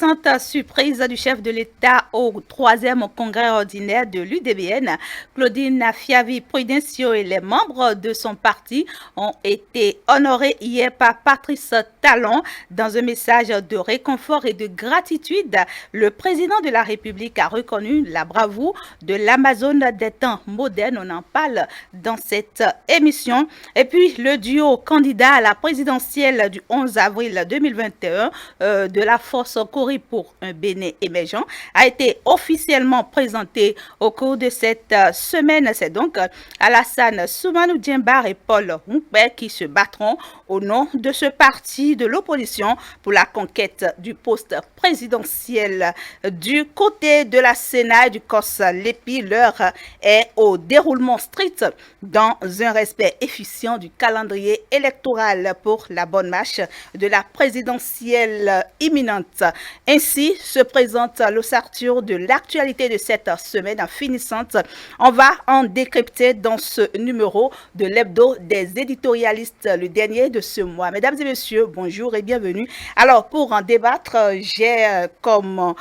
descente surprise du chef de l'État au troisième congrès ordinaire de l'UDBN, Claudine Afiavi-Prudencio et les membres de son parti ont été honorés hier par Patrice Talon. Dans un message de réconfort et de gratitude, le président de la République a reconnu la bravoure de l'Amazone des temps modernes. On en parle dans cette émission. Et puis, le duo candidat à la présidentielle du 11 avril 2021 de la force Cori pour un Bénin émergent a été officiellement présenté au cours de cette semaine. C'est donc Alassane Soumanou Djembar et Paul Humpé qui se battront au nom de ce parti de l'opposition pour la conquête du poste présidentiel. Du côté de la Sénat et du COS Lépi, l'heure est au déroulement strict dans un respect efficient du calendrier électoral pour la bonne marche de la présidentielle imminente. Ainsi se présente l'ossature de l'actualité de cette semaine finissante. On va en décrypter dans ce numéro de l'hebdo des éditorialistes, le dernier de ce mois. Mesdames et messieurs, bonjour et bienvenue. Alors, pour en débattre, j'ai comme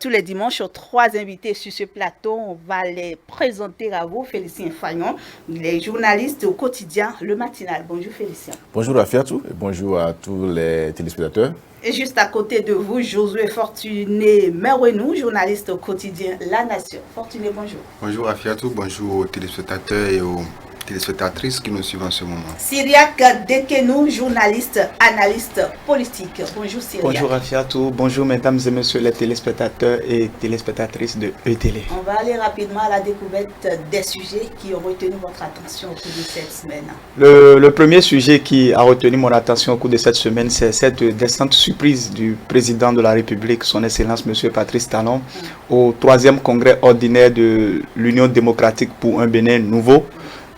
tous les dimanches 3 invités sur ce plateau. On va les présenter à vous. Félicien Fagnon, il est journaliste au quotidien Le Matinal. Bonjour Félicien. Bonjour Afiatou et bonjour à tous les téléspectateurs. Et juste à côté de vous, Josué Fortuné Merouenou, journaliste au quotidien La Nation. Fortuné, bonjour. Bonjour Afiatou, bonjour aux téléspectateurs et aux téléspectatrices qui nous suivent en ce moment. Syriac Dekenou, journaliste, analyste politique. Bonjour Syriac. Bonjour Afiatou, bonjour mesdames et messieurs les téléspectateurs et téléspectatrices de ETélé. On va aller rapidement à la découverte des sujets qui ont retenu votre attention au cours de cette semaine. Le premier sujet qui a retenu mon attention au cours de cette semaine, c'est cette descente surprise du président de la République, son Excellence M. Patrice Talon, au 3e congrès ordinaire de l'Union démocratique pour un Bénin nouveau,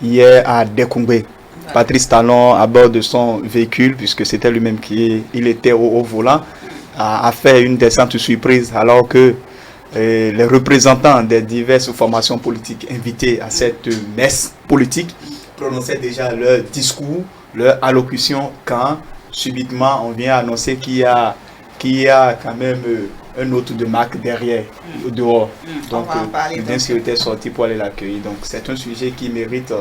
hier à Dekungbe. Patrice Talon, à bord de son véhicule, puisque c'était lui-même il était au volant, a fait une descente surprise alors que les représentants des diverses formations politiques invités à cette messe politique prononçaient déjà leur discours, leur allocution, quand subitement on vient annoncer qu'il y a quand même un autre de marque derrière, dehors. Donc, le sécurité est sorti pour aller l'accueillir. Donc, c'est un sujet qui mérite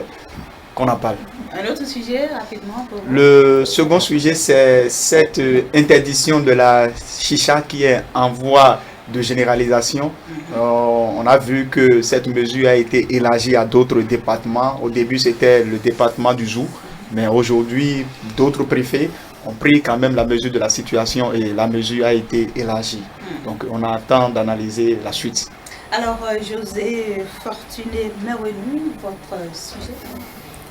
qu'on en parle. Un autre sujet, rapidement, pour vous. Le second sujet, c'est cette interdiction de la chicha qui est en voie de généralisation. On a vu que cette mesure a été élargie à d'autres départements. Au début, c'était le département du Zou, mais aujourd'hui, d'autres préfets ont pris quand même la mesure de la situation et la mesure a été élargie. Donc, on attend d'analyser la suite. Alors, José Fortuné Merouenou, votre sujet?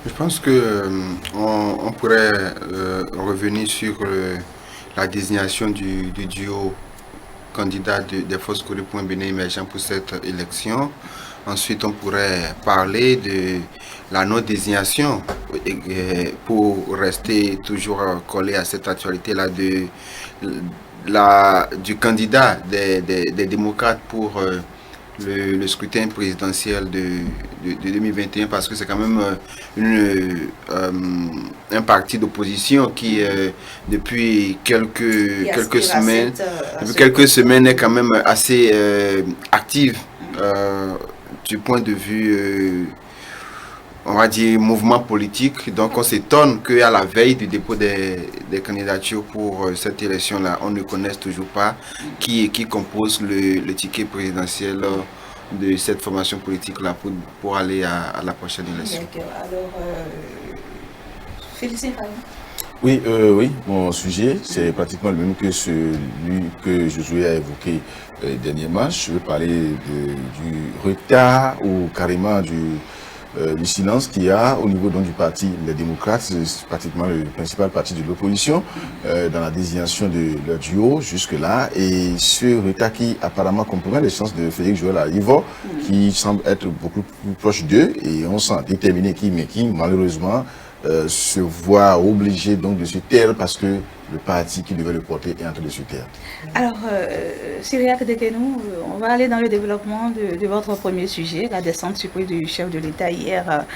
Je pense que on pourrait revenir sur la désignation du duo candidat des forces Cori pour un Bénin émergent pour cette élection. Ensuite, on pourrait parler de la non-désignation pour rester toujours collé à cette actualité-là du candidat des démocrates pour le scrutin présidentiel de 2021, parce que c'est quand même un parti d'opposition qui depuis quelques semaines est quand même assez active du point de vue on va dire mouvement politique. Donc on s'étonne qu'à la veille du dépôt des candidatures pour cette élection-là, on ne connaisse toujours pas qui compose le ticket présidentiel de cette formation politique-là pour aller à la prochaine élection. Alors, Félicien Fagnon. Oui, mon sujet, c'est pratiquement le même que celui que Josué a évoqué dernièrement. Je veux parler du retard ou carrément du silence qu'il y a au niveau donc, du parti Les Démocrates, c'est pratiquement le principal parti de l'opposition, dans la désignation de leur duo jusque-là. Et ce retard qui apparemment compromet les chances de Félix Joël Arivor, qui semble être beaucoup plus proche d'eux, et on sent déterminé qui malheureusement se voit obligé donc de se taire parce que le parti qui devait le porter est en train de se taire. Alors, Syriac Dekenou, on va aller dans le développement de votre premier sujet, la descente surprise du chef de l'État hier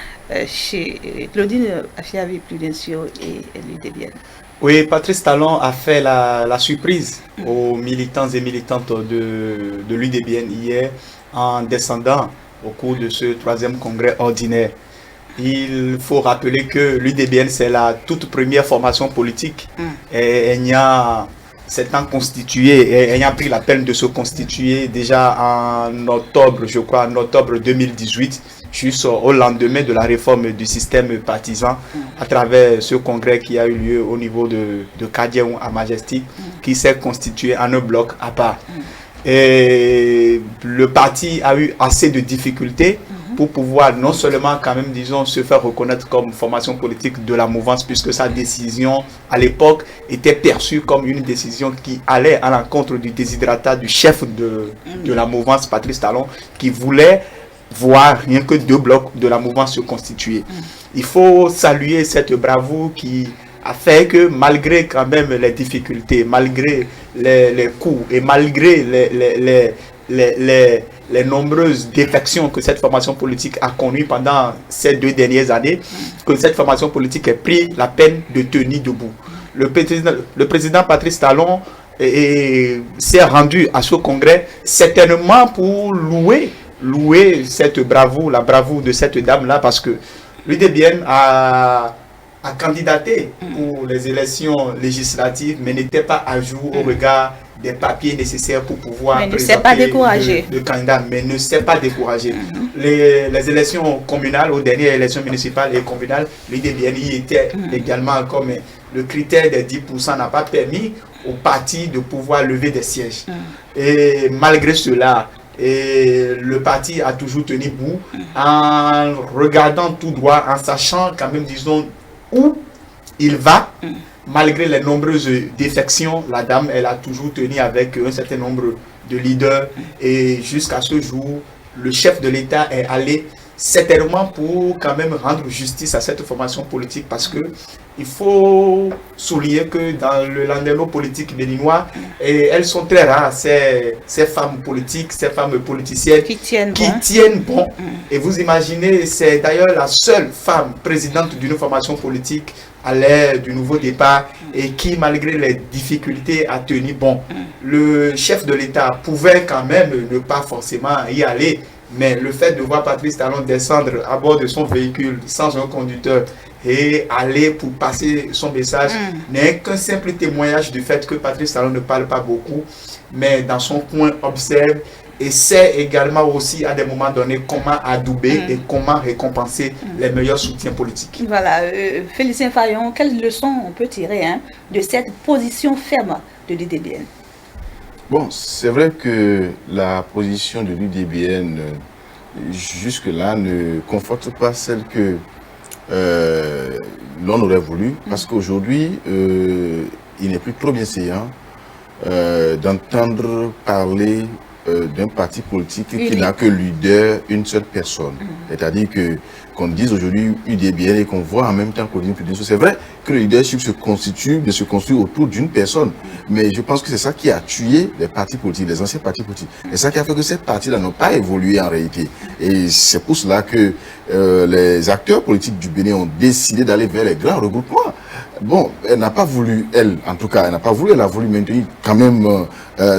chez Claudine Afiavi-Prudencio et l'UDBN. Oui, Patrice Talon a fait la surprise aux militants et militantes de l'UDBN hier en descendant au cours de ce 3e congrès ordinaire. Il faut rappeler que l'UDBN, c'est la toute première formation politique. Et ayant s'étant constitué, ayant pris la peine de se constituer déjà en octobre, je crois, en octobre 2018, jusqu'au lendemain de la réforme du système partisan, à travers ce congrès qui a eu lieu au niveau de Kadiaou à Majestic, qui s'est constitué en un bloc à part. Et le parti a eu assez de difficultés pour pouvoir non seulement quand même, disons, se faire reconnaître comme formation politique de la mouvance, puisque sa décision à l'époque était perçue comme une décision qui allait à l'encontre du déshydratat du chef de la mouvance, Patrice Talon, qui voulait voir rien que 2 blocs de la mouvance se constituer. Il faut saluer cette bravoure qui a fait que malgré quand même les difficultés, malgré les coups et malgré les nombreuses défections que cette formation politique a connues pendant ces 2 dernières années, que cette formation politique ait pris la peine de tenir debout. Le président Patrice Talon s'est rendu à ce congrès certainement pour louer cette bravoure, la bravoure de cette dame-là, parce que l'UDBN a candidaté pour les élections législatives, mais n'était pas à jour au regard des papiers nécessaires pour pouvoir présenter le candidat, mais ne s'est pas découragé. Les élections communales, aux dernières élections municipales et communales, l'UDBN y était également, comme le critère des 10% n'a pas permis au parti de pouvoir lever des sièges. Et malgré cela, le parti a toujours tenu bout en regardant tout droit, en sachant quand même, disons, où il va. Malgré les nombreuses défections, la dame, elle a toujours tenu avec un certain nombre de leaders, et jusqu'à ce jour, le chef de l'État est allé certainement pour quand même rendre justice à cette formation politique, parce que il faut souligner que dans le landerneau politique béninois, elles sont très rares, ces femmes politiques, ces femmes politiciennes qui tiennent bon. Et vous imaginez, c'est d'ailleurs la seule femme présidente d'une formation politique à l'ère du nouveau départ, et qui, malgré les difficultés, a tenu bon. Le chef de l'État pouvait quand même ne pas forcément y aller, mais le fait de voir Patrice Talon descendre à bord de son véhicule sans un conducteur et aller pour passer son message n'est qu'un simple témoignage du fait que Patrice Talon ne parle pas beaucoup, mais dans son coin observe et sait également aussi à des moments donnés comment adouber et comment récompenser les meilleurs soutiens politiques. Voilà, Félicien Fayon, quelles leçons on peut tirer de cette position ferme de l'UDBN? Bon, c'est vrai que la position de l'UDBN jusque-là ne conforte pas celle que l'on aurait voulu, parce qu'aujourd'hui, il n'est plus trop bien séant d'entendre parler d'un parti politique qui n'a que leader une seule personne. C'est-à-dire que qu'on dise aujourd'hui UDBN et qu'on voit en même temps Claudine Prudentiaux. C'est vrai que le leadership se construit autour d'une personne, mais je pense que c'est ça qui a tué les partis politiques, les anciens partis politiques. C'est ça qui a fait que ces partis-là n'ont pas évolué en réalité. Et c'est pour cela que les acteurs politiques du Bénin ont décidé d'aller vers les grands regroupements. Bon, elle n'a pas voulu, elle, en tout cas, elle n'a pas voulu, elle a voulu maintenir quand même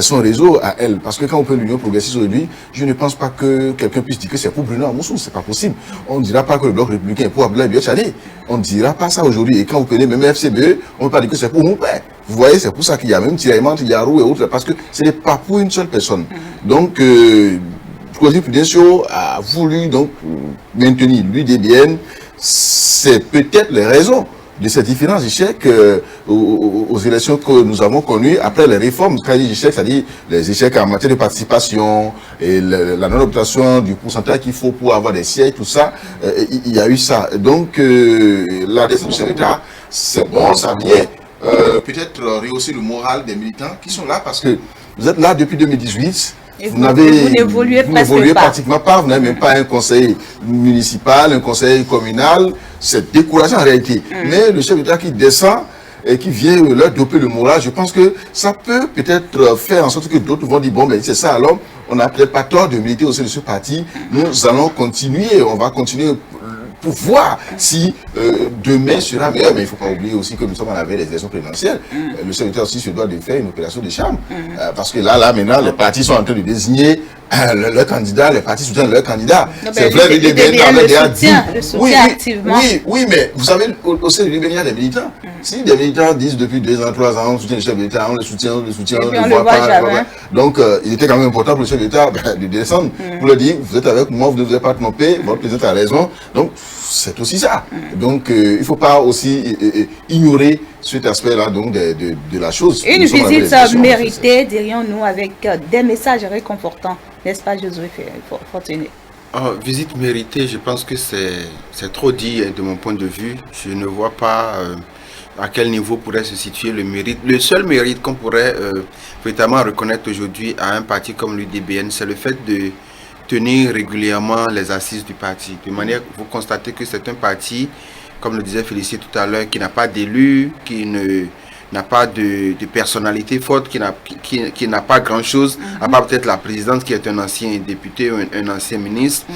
son réseau à elle. Parce que quand on peut l'Union progressiste aujourd'hui, je ne pense pas que quelqu'un puisse dire que c'est pour Bruno Amoussou, c'est pas possible. On ne dira pas que le bloc républicain est pour Abdoulaye Biotchane. On ne dira pas ça aujourd'hui. Et quand vous prenez même FCBE, on ne peut pas dire que c'est pour mon père. Vous voyez, c'est pour ça qu'il y a même tiraillement, Yarou et autres, parce que ce n'est pas pour une seule personne. Donc, Claudine Prudentiaux a voulu donc maintenir l'UDBN. C'est peut-être les raisons de ces différents échecs aux élections que nous avons connues après les réformes. Quand je dis échecs, c'est-à-dire les échecs en matière de participation et la non-obtention du pourcentage qu'il faut pour avoir des sièges, tout ça, il y a eu ça. Donc, la décision de l'État, c'est bon, ça vient peut-être rehausser le moral des militants qui sont là, parce que vous êtes là depuis 2018. Et vous n'évoluez pratiquement pas, vous n'avez même pas un conseil municipal, un conseil communal, c'est décourageant en réalité. Mais le chef d'État qui descend et qui vient leur doper le moral, je pense que ça peut peut-être faire en sorte que d'autres vont dire, bon, mais c'est ça, alors on n'a peut-être pas tort de militer au sein de ce parti, nous allons continuer, on va continuer pour voir si demain sera meilleur. Mais il ne faut pas oublier aussi que nous sommes à la veille des élections présidentielles. Le chef d'État aussi se doit de faire une opération de charme. Parce que là, maintenant, les partis sont en train de désigner leur candidat, les partis soutiennent leur candidat. C'est vrai, l'UDBN le soutient activement. Oui, mais vous savez, au sein de l'UDBN, il y a des militants. Si des militants disent depuis 2 ans, 3 ans, on soutient le chef d'État, on le soutient, on ne le voit pas. Jamais. Donc, il était quand même important pour le chef d'État de descendre pour leur dire, vous êtes avec moi, vous ne vous êtes pas trompé, votre président a raison. Donc, c'est aussi ça. Donc, il ne faut pas aussi ignorer cet aspect-là de la chose. Une visite méritée, dirions-nous, avec des messages réconfortants. N'est-ce pas, Josué Fortuné? Visite méritée, je pense que c'est trop dit de mon point de vue. Je ne vois pas à quel niveau pourrait se situer le mérite. Le seul mérite qu'on pourrait véritablement reconnaître aujourd'hui à un parti comme l'UDBN, c'est le fait de tenir régulièrement les assises du parti. De manière, vous constatez que c'est un parti, comme le disait Félicien tout à l'heure, qui n'a pas d'élu, qui n'a pas de personnalité forte, qui n'a pas grand-chose, à part peut-être la présidente qui est un ancien député ou un ancien ministre.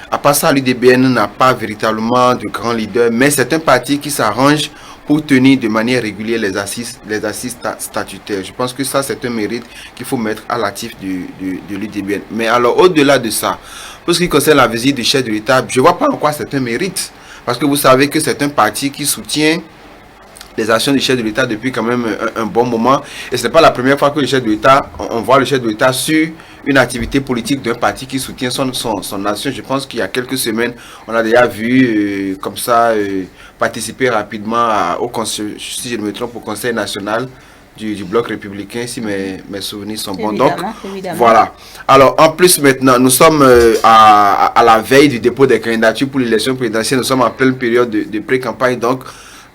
À part ça, l'UDBN n'a pas véritablement de grands leaders, mais c'est un parti qui s'arrange pour tenir de manière régulière les assises statutaires. Je pense que ça, c'est un mérite qu'il faut mettre à l'actif de l'UDBN. Mais alors, au-delà de ça, pour ce qui concerne la visite du chef de l'État, je ne vois pas en quoi c'est un mérite. Parce que vous savez que c'est un parti qui soutient les actions du chef de l'État depuis quand même un bon moment. Et ce n'est pas la première fois que le chef de l'État, on voit le chef de l'État sur une activité politique d'un parti qui soutient son action. Je pense qu'il y a quelques semaines, on a déjà vu comme ça participer rapidement au conseil, si je ne me trompe, au Conseil national du bloc républicain, si mes souvenirs sont bons. Donc, voilà. Alors, en plus, maintenant, nous sommes à la veille du dépôt des candidatures pour l'élection présidentielle. Nous sommes en pleine période de pré-campagne. Donc,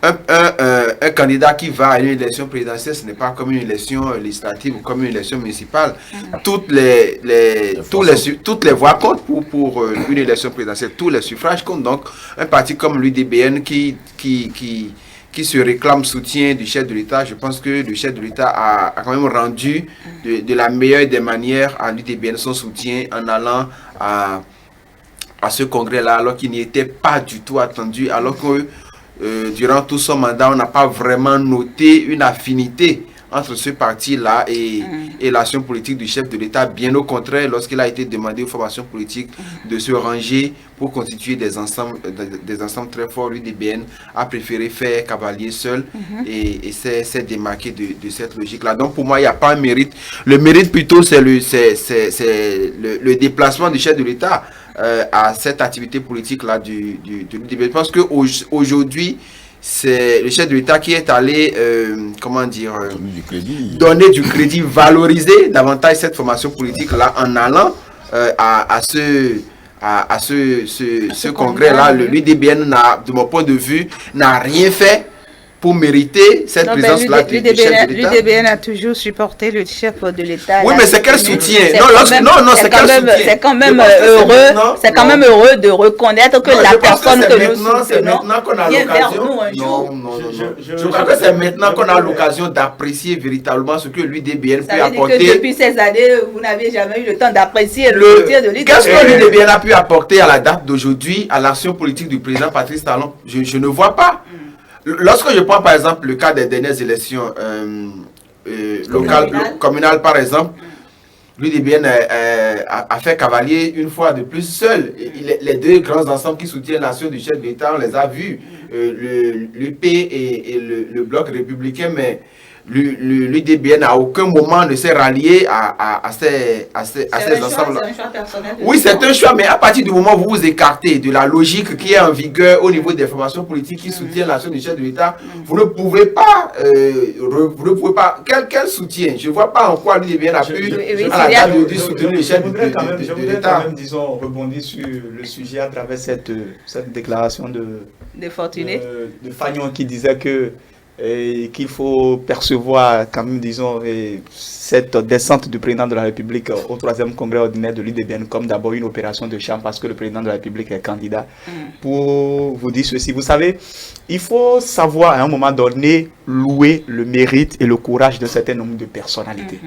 un candidat qui va à une élection présidentielle, ce n'est pas comme une élection législative ou comme une élection municipale. Toutes les voix comptent pour une élection présidentielle. Tous les suffrages comptent. Donc, un parti comme l'UDBN qui se réclame soutien du chef de l'État, je pense que le chef de l'État a quand même rendu de la meilleure des manières à l'UDBN son soutien en allant à ce congrès-là, alors qu'il n'y était pas du tout attendu, alors que durant tout son mandat, on n'a pas vraiment noté une affinité entre ce parti-là et l'action politique du chef de l'État. Bien au contraire, lorsqu'il a été demandé aux formations politiques de se ranger pour constituer des ensembles très forts, l'UDBN a préféré faire cavalier seul et s'est démarqué de cette logique-là. Donc pour moi, il n'y a pas un mérite. Le mérite plutôt, c'est le déplacement du chef de l'État à cette activité politique-là de l'UDBN. Je pense qu'aujourd'hui, c'est le chef de l'État qui est allé, donner du crédit, valoriser davantage cette formation politique-là en allant à ce congrès-là. L'UDBN, de mon point de vue, n'a rien fait pour mériter cette présence-là du chef de l'État. L'UDBN a toujours supporté le chef de l'État. Oui, mais c'est quel soutien? C'est quand même heureux de reconnaître que la personne que nous soutenons vient vers nous un jour. Je crois que c'est maintenant qu'on a l'occasion d'apprécier véritablement ce que l'UDBN peut apporter. Que depuis ces années, vous n'avez jamais eu le temps d'apprécier le soutien de l'UDBN. Qu'est-ce que l'UDBN a pu apporter à la date d'aujourd'hui à l'action politique du président Patrice Talon? Je ne vois pas. Lorsque je prends par exemple le cas des dernières élections communales par exemple, l'UDBN a fait cavalier une fois de plus seul. Les deux grands ensembles qui soutiennent l'action du chef de l'État, on les a vus, l'UP et le bloc républicain, mais l'UDBN à aucun moment ne s'est rallié à ces ensembles. C'est un choix personnel. Oui, c'est un choix, mais à partir du moment où vous vous écartez de la logique qui est en vigueur au niveau des formations politiques qui soutiennent l'action du chef de l'État, vous ne pouvez pas, quel soutien? Je ne vois pas en quoi l'UDBN a pu à la date de soutenir le chef de l'État. Je voudrais quand même, disons, rebondir sur le sujet à travers cette déclaration de Fortuné. De Fagnon qui disait qu'il faut percevoir quand même, disons, cette descente du président de la République au 3e congrès ordinaire de l'UDBN comme d'abord une opération de charme parce que le président de la République est candidat. Pour vous dire ceci, vous savez, il faut savoir à un moment donné louer le mérite et le courage d'un certain nombre de personnalités.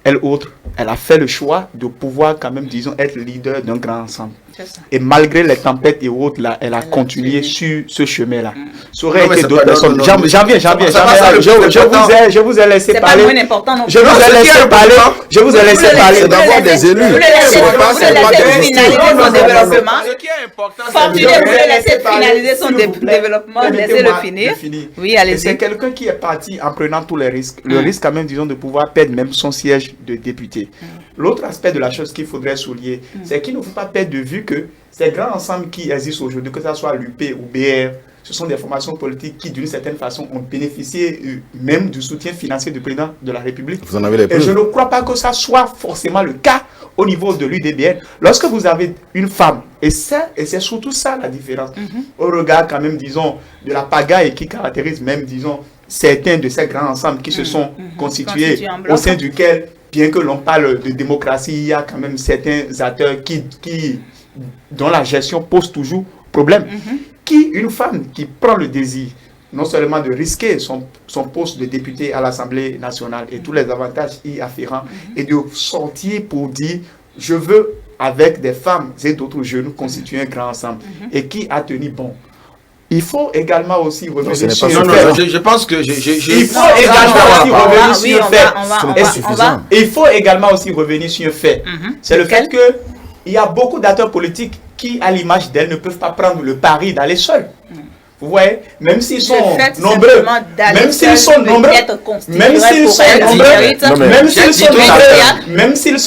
elle autre, elle a fait le choix de pouvoir quand même, disons, être leader d'un grand ensemble. Ça. Et malgré les tempêtes et autres, là, elle a continué sur ce chemin-là. Ça aurait Non, mais été c'est d'autres pas- non, personnes. non, J'en non, viens. ça va, ça, le plus important. Je vous ai laissé C'est pas parler. moins important non Je plus. vous Non, ai ce qui laissé est parler. important, Je vous ai laissé parler. C'est d'avoir des élus. Vous le laissez C'est pas- c'est pas de finaliser rester. son développement. Ce qui est important, Fortuné, c'est vous de- le laissez finaliser son développement. Laissez-le finir. Oui, Et allez-y. c'est quelqu'un qui est parti en prenant tous les risques. Le risque quand même, disons, de pouvoir perdre même son siège de député. L'autre aspect de la chose qu'il faudrait souligner, c'est qu'il ne faut pas perdre de vue que ces grands ensembles qui existent aujourd'hui, que ce soit l'UP ou BR, ce sont des formations politiques qui, d'une certaine façon, ont bénéficié même du soutien financier du président de la République. Vous en avez les Et je preuves. ne crois pas que ça soit forcément le cas au niveau de l'UDBN. Lorsque vous avez une femme, et c'est surtout ça la différence, au regard quand même, disons, de la pagaille qui caractérise même, disons, certains de ces grands ensembles qui se sont constitués Constitués en bloc. au sein duquel, bien que l'on parle de démocratie, il y a quand même certains acteurs dont la gestion pose toujours problème. Une femme qui prend le désir non seulement de risquer son poste de député à l'Assemblée nationale et tous les avantages y afférents, et de sortir pour dire « je veux, avec des femmes et d'autres jeunes, constituer un grand ensemble » et qui a tenu bon. Il faut également aussi revenir ce n'est sur pas un Non, fait. non, je pense que Il j'ai... faut également aussi revenir sur un fait. Ce n'est pas suffisant. Il faut également aussi revenir sur un fait. C'est le fait que il y a beaucoup d'acteurs politiques qui, à l'image d'elle, ne peuvent pas prendre le pari d'aller seuls. Vous voyez, même s'ils sont nombreux, même s'ils sont nombreux, même s'ils sont nombreux, même s'ils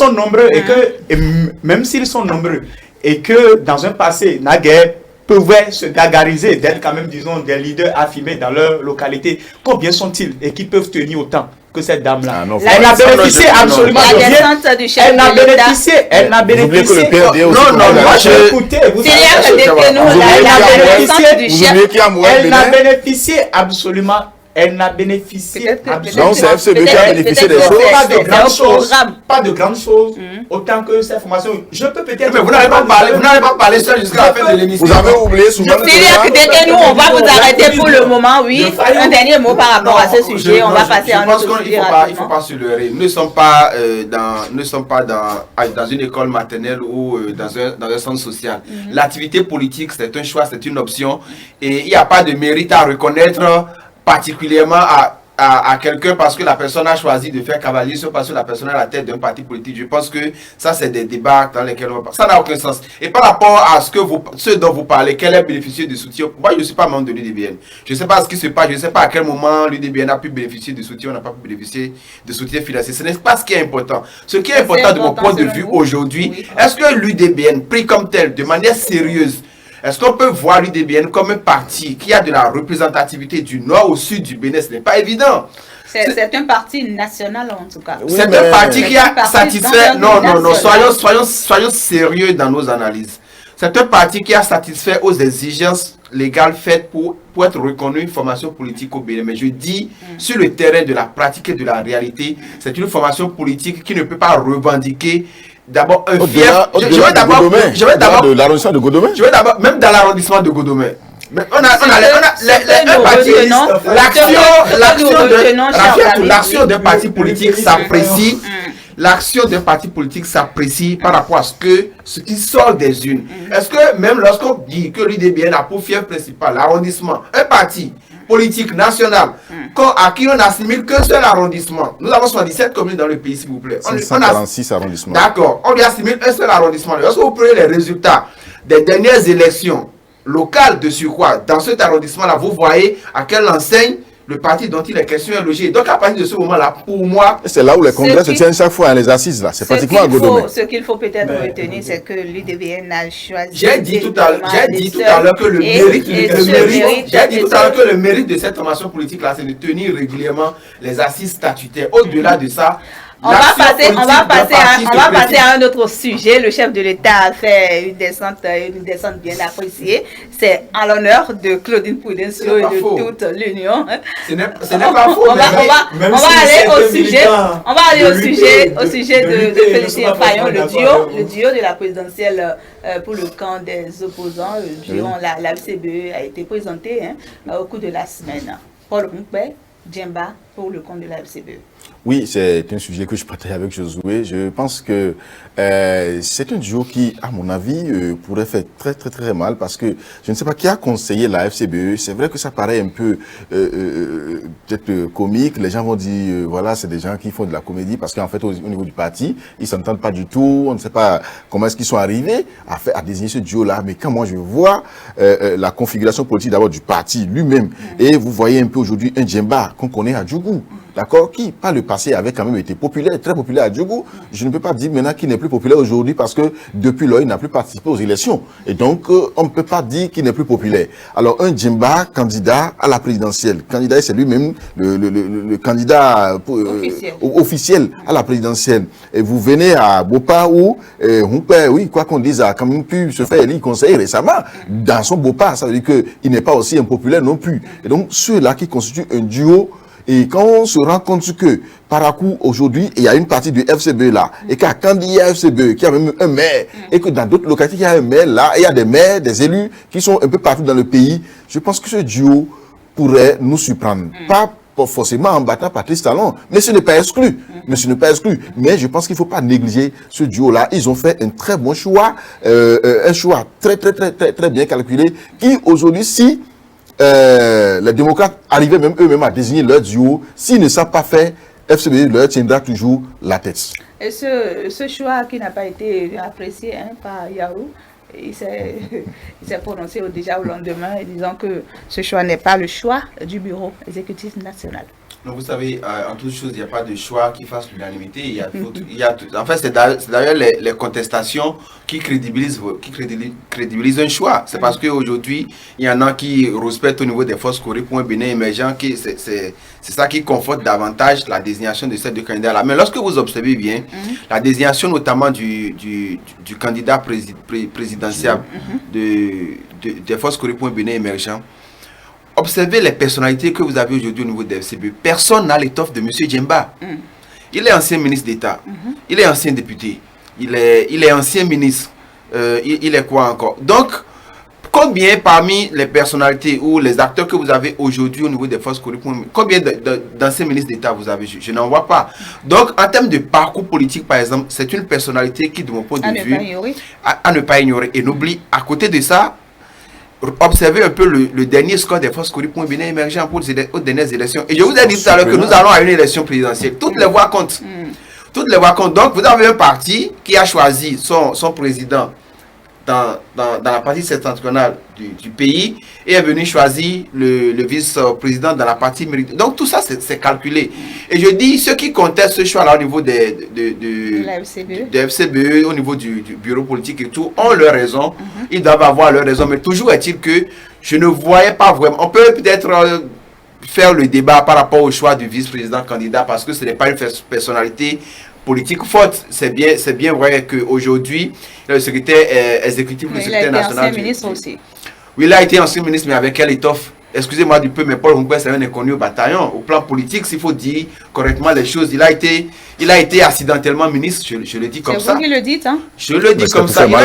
sont nombreux et que dans un passé, naguère, pouvaient se gargariser d'être quand même, disons, des leaders affirmés dans leur localité. Combien sont-ils et qui peuvent tenir autant que cette dame-là? Ah non, Elle n'a bénéficié absolument de rien. Elle n'a bénéficié. Elle n'a bénéficié. Non, moi je... Écoutez, vous elle n'a bénéficié absolument. Elle n'a bénéficié Donc c'est FCB qui a bénéficié des choses. Pas de grandes choses, autant que cette formation. Je peux peut-être... Mais vous n'avez pas parlé seul jusqu'à la fin de l'émission. Vous avez oublié souvent. Nous, on va vous arrêter pour le moment, oui. Un dernier mot par rapport à ce sujet. On va passer à un autre sujet. Il ne faut pas se leurrer. Nous ne sommes pas dans une école maternelle ou dans un centre social. L'activité politique, c'est un choix, c'est une option. Et il n'y a pas de mérite à reconnaître particulièrement à quelqu'un parce que la personne a choisi de faire cavalier sur parce que la personne est à la tête d'un parti politique. Je pense que ça, c'est des débats dans lesquels on va... Ça n'a aucun sens. Et par rapport à ce dont vous parlez, quel est bénéficier du soutien? Moi, je ne suis pas membre de l'UDBN. Je ne sais pas ce qui se passe. Je ne sais pas à quel moment l'UDBN a pu bénéficier du soutien, on n'a pas pu bénéficier de soutien financier. Ce n'est pas ce qui est important. Ce qui est important de mon point de vue aujourd'hui, est-ce que l'UDBN, pris comme tel, de manière sérieuse, est-ce qu'on peut voir l'UDBN comme un parti qui a de la représentativité du nord au sud du Bénin? Ce n'est pas évident. C'est un parti national en tout cas. Oui, C'est mais- un parti qui a satisfait... Non, national. soyons sérieux dans nos analyses. C'est un parti qui a satisfait aux exigences légales faites pour être reconnu une formation politique au Bénin. Mais je dis, sur le terrain de la pratique et de la réalité, c'est une formation politique qui ne peut pas revendiquer d'abord un fief. Je vais d'abord de l'arrondissement de Godomé. je vais d'abord, même dans l'arrondissement de Godomé. Mais on a un parti, l'action d'un parti politique s'apprécie. L'action d'un parti politique s'apprécie par rapport à ce qui sort des unes. Est-ce que même lorsqu'on dit que l'UDBN a pour fief principal l'arrondissement, un parti politique national à qui on assimile qu'un seul arrondissement, nous avons 77 communes dans le pays, s'il vous plaît. 546 arrondissements. D'accord, on lui assimile un seul arrondissement. Lorsque vous prenez les résultats des dernières élections locales de surcroît, dans cet arrondissement-là, vous voyez à quelle enseigne le parti dont il est question est logé. Donc à partir de ce moment-là, pour moi... C'est là où les congrès se tiennent chaque fois, les assises là. C'est pratiquement à Godomé. Ce qu'il faut peut-être retenir, c'est que l'UDBN a choisi... J'ai dit tout à l'heure que le mérite de cette formation politique-là, c'est de tenir régulièrement les assises statutaires. Au-delà de ça, On va passer à un autre sujet. Le chef de l'État a fait une descente bien appréciée. C'est en l'honneur de Claudine Prudencio et de toute l'Union. Ce n'est pas faux. On va aller au sujet de Félicien Fayon, le duo de la présidentielle pour le camp des opposants durant la CBE a été présenté au cours de la semaine. Paul Roumpé, Djemba pour le compte de la FCBE? Oui, c'est un sujet que je partage avec Josué. Je pense que c'est un duo qui, à mon avis, pourrait faire très, très, très mal parce que je ne sais pas qui a conseillé la FCBE. C'est vrai que ça paraît un peu peut-être comique. Les gens vont dire, voilà, c'est des gens qui font de la comédie parce qu'en fait, au niveau du parti, ils s'entendent pas du tout. On ne sait pas comment est-ce qu'ils sont arrivés à désigner ce duo-là. Mais quand moi, je vois la configuration politique d'abord du parti lui-même et vous voyez un peu aujourd'hui un Djemba qu'on connaît à Djougou. D'accord, qui, par le passé, avait quand même été populaire, très populaire à Djougou. Je ne peux pas dire maintenant qu'il n'est plus populaire aujourd'hui parce que depuis lors, il n'a plus participé aux élections. Et donc, on ne peut pas dire qu'il n'est plus populaire. Alors, un Djemba, candidat à la présidentielle. Candidat, c'est lui-même le candidat officiel à la présidentielle. Et vous venez à Bopa où, oui, quoi qu'on dise, a quand même pu se faire élire conseiller récemment dans son Bopa. Ça veut dire qu'il n'est pas aussi impopulaire non plus. Et donc, ceux-là qui constituent un duo. Et quand on se rend compte que, par un coup, aujourd'hui, il y a une partie du FCBE là, et qu'à Kandi, il y a un FCBE qui a même un maire, et que dans d'autres localités, il y a un maire là, et il y a des maires, des élus qui sont un peu partout dans le pays, je pense que ce duo pourrait nous surprendre. Pas forcément en battant Patrice Talon, mais ce n'est pas exclu. Mais je pense qu'il ne faut pas négliger ce duo-là. Ils ont fait un très bon choix, un choix très, très, très, très, très bien calculé, qui aujourd'hui, si les démocrates arrivaient même eux-mêmes à désigner leur duo, s'ils ne savent pas faire, FCBE leur tiendra toujours la tête. Et ce choix qui n'a pas été apprécié par Yarou, il s'est prononcé déjà au lendemain, disant que ce choix n'est pas le choix du bureau exécutif national. Donc vous savez, en toute chose, il n'y a pas de choix qui fasse l'unanimité. En fait, c'est d'ailleurs les contestations qui crédibilisent un choix. C'est parce qu'aujourd'hui, il y en a qui respectent au niveau des forces Corée pour un Bénin émergent. C'est ça qui conforte davantage la désignation de ces deux candidats-là. Mais lorsque vous observez bien, la désignation notamment du candidat présidentiel des forces Corée pour un Bénin émergent, observez les personnalités que vous avez aujourd'hui au niveau de FCBE. Personne n'a l'étoffe de M. Djemba. Il est ancien ministre d'État. Il est ancien député. Il est ancien ministre. Il est quoi encore? Donc, combien parmi les personnalités ou les acteurs que vous avez aujourd'hui au niveau des forces Corée, combien d'anciens ministres d'État vous avez? Je n'en vois pas. Donc, en termes de parcours politique, par exemple, c'est une personnalité qui, de mon point de vue, à ne pas ignorer. Et n'oublie, à côté de ça, observez un peu le dernier score des forces Corée pour un Bénin émergent aux dernières élections. Et je vous ai dit tout à l'heure que nous allons à une élection présidentielle. Toutes les voix comptent. Toutes les voix comptent. Donc, vous avez un parti qui a choisi son président dans la partie septentrionale du pays et est venu choisir le vice-président dans la partie méridionale. Donc, tout ça, c'est calculé. Et je dis, ceux qui contestent ce choix-là au niveau de la FCBE, au niveau du bureau politique et tout, ont leur raison. Ils doivent avoir leur raison. Mais toujours est-il que je ne voyais pas vraiment. On peut peut-être faire le débat par rapport au choix du vice-président candidat parce que ce n'est pas une personnalité politique forte. C'est bien vrai qu'aujourd'hui, le secrétaire exécutif, le secrétaire national. Il a été ancien ministre aussi. Oui, il a été ancien ministre, mais avec quelle étoffe? Excusez-moi du peu, mais Paul Hongoué, c'est un inconnu au bataillon. Au plan politique, s'il faut dire correctement les choses, il a été accidentellement ministre, je le dis comme ça. C'est vous qui le dites, hein? Je le dis comme ça. Il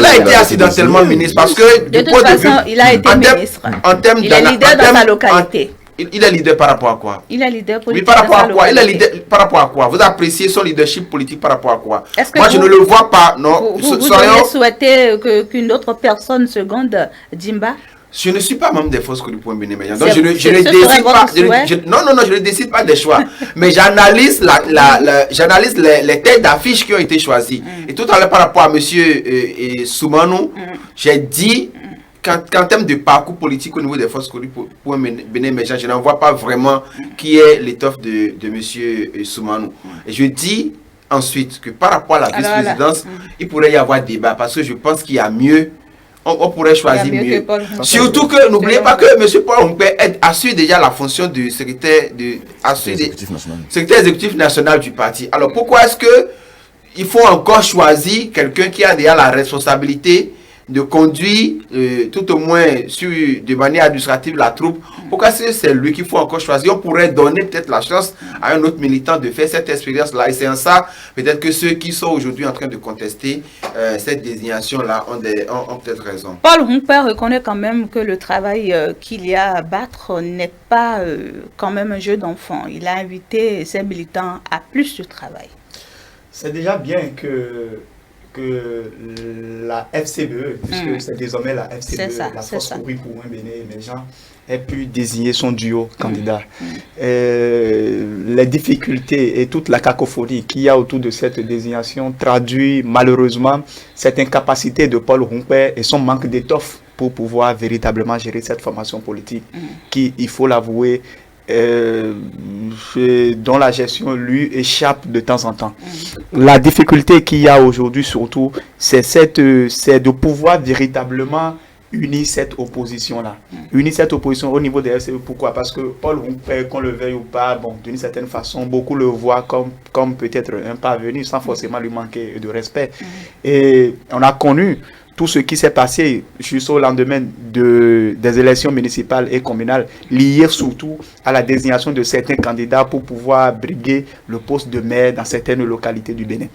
a été accidentellement ministre parce que de toute façon, il a été ministre. Il est leader dans sa localité. Il est leader par rapport à quoi? Il est leader politique. Oui, par rapport à quoi? Il est leader par rapport à quoi? Vous appréciez son leadership politique par rapport à quoi? Moi, je ne le vois pas. Non. Vous auriez souhaité qu'une autre personne seconde Djemba? Je ne suis pas membre des forces Corée pour un Bénin émergent. Donc, je ne décide pas. Je ne décide pas des choix. Mais j'analyse les têtes d'affiche qui ont été choisies. Et tout à l'heure, par rapport à M. Soumanou, j'ai dit qu'en termes de parcours politique au niveau des forces Corée pour un Bénin émergent, je n'en vois pas vraiment qui est l'étoffe de M. Soumanou. Et je dis ensuite que par rapport à la vice-présidence, il pourrait y avoir débat parce que je pense qu'il y a mieux. On pourrait choisir mieux. Surtout que n'oubliez pas que M. Paul Hongoué assure déjà la fonction du secrétaire exécutif national du parti. Alors pourquoi est-ce que il faut encore choisir quelqu'un qui a déjà la responsabilité de conduire tout au moins de manière administrative la troupe. Pourquoi c'est lui qu'il faut encore choisir? On pourrait donner peut-être la chance à un autre militant de faire cette expérience-là. Et c'est en ça, peut-être que ceux qui sont aujourd'hui en train de contester cette désignation-là ont peut-être raison. Paul Humper reconnaît quand même que le travail qu'il y a à battre n'est pas quand même un jeu d'enfant. Il a invité ses militants à plus de travail. C'est déjà bien que la FCBE, puisque c'est désormais la FCBE, la Force Kouri pour un Bénin émergent, ait pu désigner son duo candidat. Les difficultés et toute la cacophonie qu'il y a autour de cette désignation traduit malheureusement cette incapacité de Paul Humper et son manque d'étoffe pour pouvoir véritablement gérer cette formation politique qui, il faut l'avouer, dont la gestion lui échappe de temps en temps. La difficulté qu'il y a aujourd'hui surtout, c'est de pouvoir véritablement unir cette opposition-là. Unir cette opposition au niveau des FCE. Pourquoi? Parce que Paul Humper, qu'on le veuille ou pas, bon, d'une certaine façon, beaucoup le voient comme peut-être un parvenu sans forcément lui manquer de respect. Et on a connu tout ce qui s'est passé juste au lendemain des élections municipales et communales, liées surtout à la désignation de certains candidats pour pouvoir briguer le poste de maire dans certaines localités du Bénin.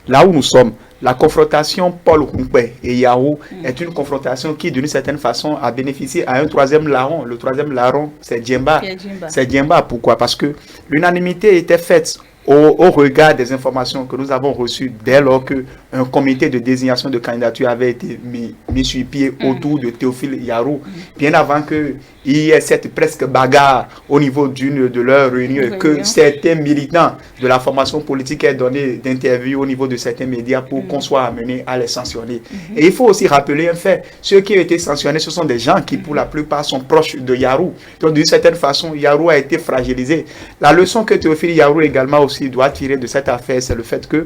Là où nous sommes, la confrontation Paul Humper et Yahoo est une confrontation qui, d'une certaine façon, a bénéficié à un troisième larron. Le troisième larron, c'est Djemba. C'est Djemba. Pourquoi? Parce que l'unanimité était faite au regard des informations que nous avons reçues dès lors qu'un comité de désignation de candidature avait été mis sur pied autour de Théophile Yarou, bien avant qu'il y ait cette presque bagarre au niveau d'une de leurs réunions et que certains militants de la formation politique aient donné d'interviews au niveau de certains médias pour qu'on soit amené à les sanctionner. Et il faut aussi rappeler un fait, ceux qui ont été sanctionnés, ce sont des gens qui pour la plupart sont proches de Yarou. Donc d'une certaine façon, Yarou a été fragilisé. La leçon que Théophile Yarou également aussi doit tirer de cette affaire, c'est le fait que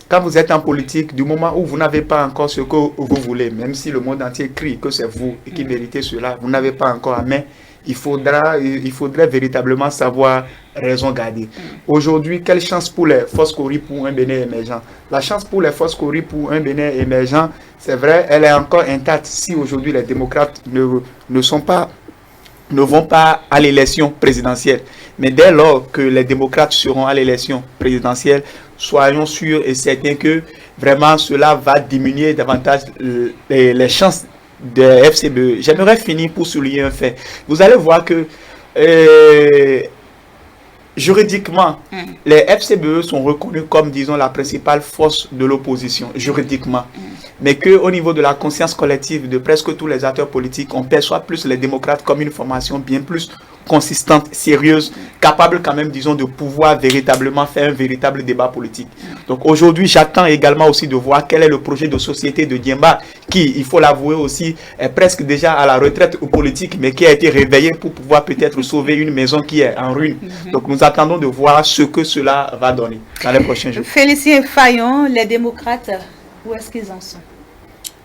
quand vous êtes en politique, du moment où vous n'avez pas encore ce que vous voulez, même si le monde entier crie que c'est vous qui méritez cela, vous n'avez pas encore à main, il faudrait véritablement savoir raison garder. Aujourd'hui, quelle chance pour les Forces Kouri pour un Bénin émergent? La chance pour les Forces Kouri pour un Bénin émergent, c'est vrai, elle est encore intacte si aujourd'hui les démocrates ne vont pas à l'élection présidentielle. Mais dès lors que les démocrates seront à l'élection présidentielle, soyons sûrs et certains que vraiment cela va diminuer davantage les chances de FCBE. J'aimerais finir pour souligner un fait. Vous allez voir que juridiquement, les FCBE sont reconnus comme, disons, la principale force de l'opposition, juridiquement. Mais qu'au niveau de la conscience collective de presque tous les acteurs politiques, on perçoit plus les démocrates comme une formation bien plus consistante, sérieuse, capable quand même, disons, de pouvoir véritablement faire un véritable débat politique. Donc aujourd'hui, j'attends également aussi de voir quel est le projet de société de Djemba, qui, il faut l'avouer aussi, est presque déjà à la retraite politique, mais qui a été réveillé pour pouvoir peut-être sauver une maison qui est en ruine. Donc nous attendons de voir ce que cela va donner dans les prochains jours. Félicien Fayon, les démocrates, où est-ce qu'ils en sont?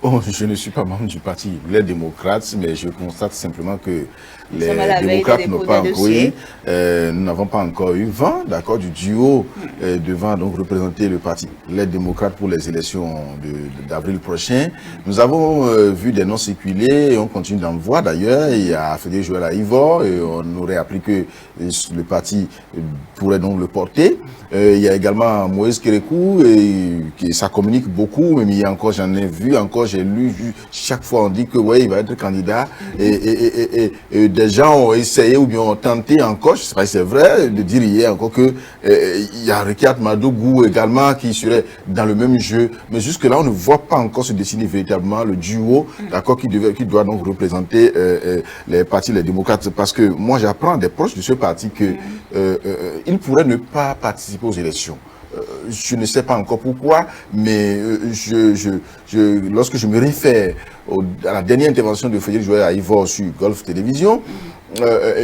Oh, je ne suis pas membre du parti Les Démocrates, mais je constate simplement que les démocrates n'ont pas encore eu, nous n'avons pas encore eu vent, d'accord, du duo devant donc représenter le parti Les Démocrates pour les élections d'avril prochain. Nous avons vu des noms circuler et on continue d'en voir d'ailleurs. Il y a Frédéric Joël à Ivor et on aurait appris que le parti pourrait donc le porter. Il y a également Moïse Kérékou et ça communique beaucoup, mais il y a encore, j'en ai vu encore, j'ai lu, chaque fois on dit que ouais, il va être candidat et des gens ont essayé ou bien ont tenté encore, je ne sais pas si c'est vrai, de dire hier encore que il y a Rekiat Madougou également qui serait dans le même jeu, mais jusque là on ne voit pas encore se dessiner véritablement le duo, d'accord, qui doit donc représenter les partis, les démocrates, parce que moi j'apprends des proches de ce parti que il pourrait ne pas participer aux élections. Je ne sais pas encore pourquoi, mais lorsque je me réfère à la dernière intervention de Frédéric Joël à Ivor sur Golf Télévision,